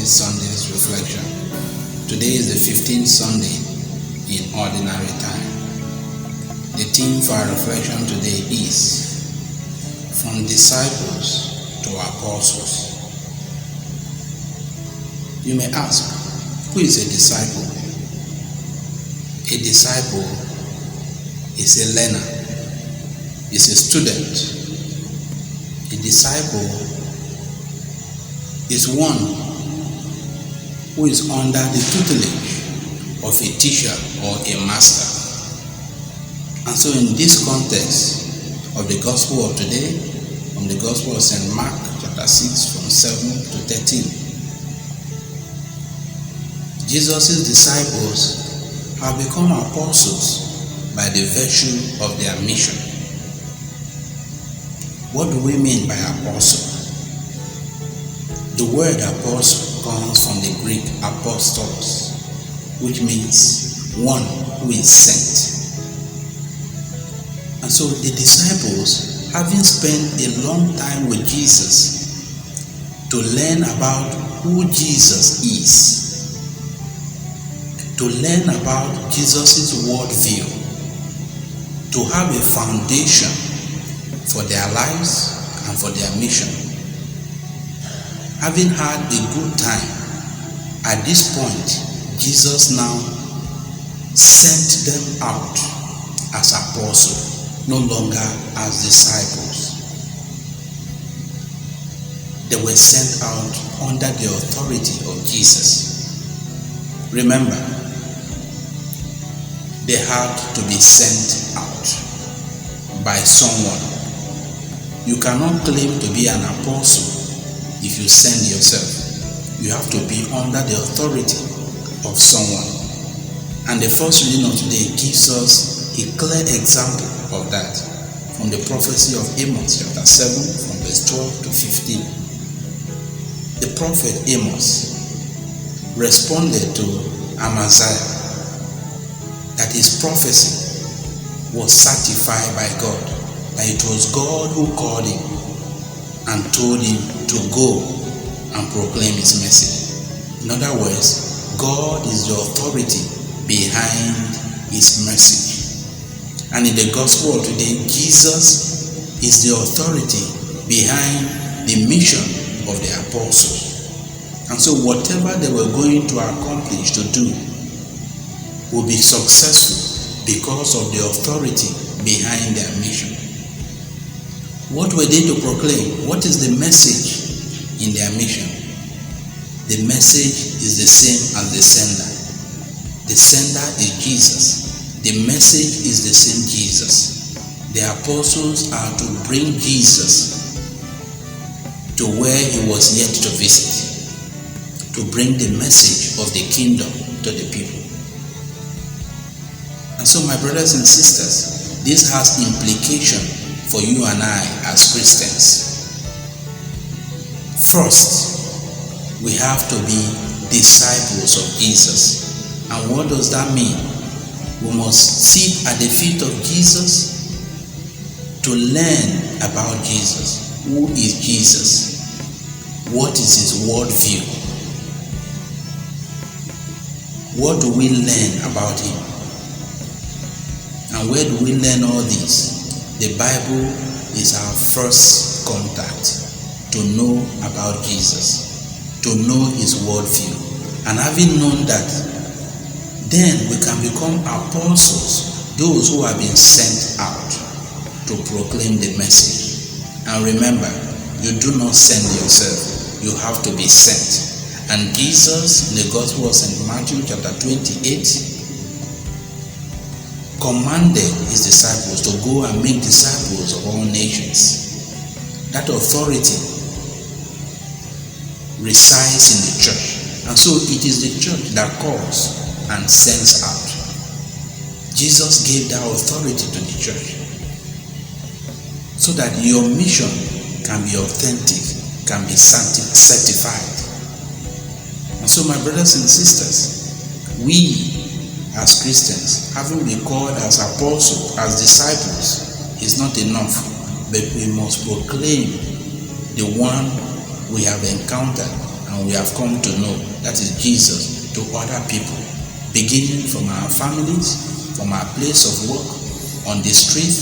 this Sunday's reflection. Today is the 15th Sunday in Ordinary Time. The theme for our reflection today is From Disciples to Apostles. You may ask, who is a disciple? A disciple is a learner, is a student. A disciple is one who is under the tutelage of a teacher or a master. And so in this context of the gospel of today, from the gospel of St. Mark chapter 6 from 7 to 13, Jesus' disciples have become apostles by the virtue of their mission. What do we mean by apostle? The word apostle comes from the Greek apostolos, which means one who is sent. And so the disciples, having spent a long time with Jesus to learn about who Jesus is, to learn about Jesus' worldview, to have a foundation for their lives and for their mission. Having had a good time, at this point, Jesus now sent them out as apostles, no longer as disciples. They were sent out under the authority of Jesus. Remember, they had to be sent out by someone. You cannot claim to be an apostle if you send yourself. You have to be under the authority of someone. And the first reading of today gives us a clear example of that from the prophecy of Amos chapter 7 from verse 12 to 15. The prophet Amos responded to Amaziah that his prophecy was certified by God, that it was God who called him and told him to go and proclaim his message. In other words, God is the authority behind his message. And in the gospel of today, Jesus is the authority behind the mission of the apostles. And so whatever they were going to accomplish, to do, will be successful because of the authority behind their mission. What were they to proclaim? What is the message in their mission? The message is the same as the sender. The sender is Jesus. The message is the same Jesus. The apostles are to bring Jesus to where he was yet to visit, to bring the message of the kingdom to the people. And so, my brothers and sisters, this has implication for you and I as Christians. First, we have to be disciples of Jesus. And what does that mean? We must sit at the feet of Jesus to learn about Jesus. Who is Jesus? What is his worldview? What do we learn about him? And where do we learn all this? The Bible is our first contact to know about Jesus, to know his worldview. And having known that, then we can become apostles, those who have been sent out to proclaim the message. And remember, you do not send yourself, you have to be sent. And Jesus, in the Gospel of St. Matthew chapter 28, commanded his disciples to go and make disciples of all nations. That authority resides in the church. And so it is the church that calls and sends out. Jesus gave that authority to the church so that your mission can be authentic, can be certified. And so, my brothers and sisters, we as Christians, having been called as apostles, as disciples, is not enough, but we must proclaim the one we have encountered and and we have come to know, that is Jesus, to other people, beginning from our families, from our place of work, on the street,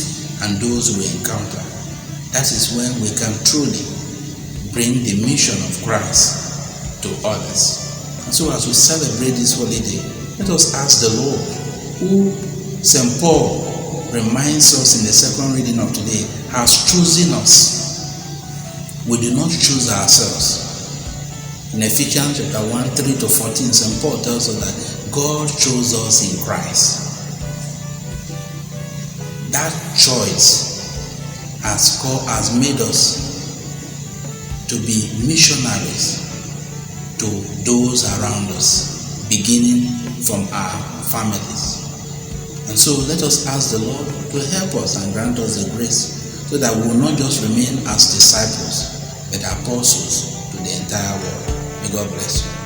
and those we encounter. That is when we can truly bring the mission of Christ to others. And so as we celebrate this holiday, let us ask the Lord, who St. Paul reminds us in the second reading of today, has chosen us. We do not choose ourselves. In Ephesians chapter 1, 3-14, St. Paul tells us that God chose us in Christ. That choice has made us to be missionaries to those around us, beginning from our families. And so let us ask the Lord to help us and grant us the grace so that we will not just remain as disciples, but apostles to the entire world. May God bless you.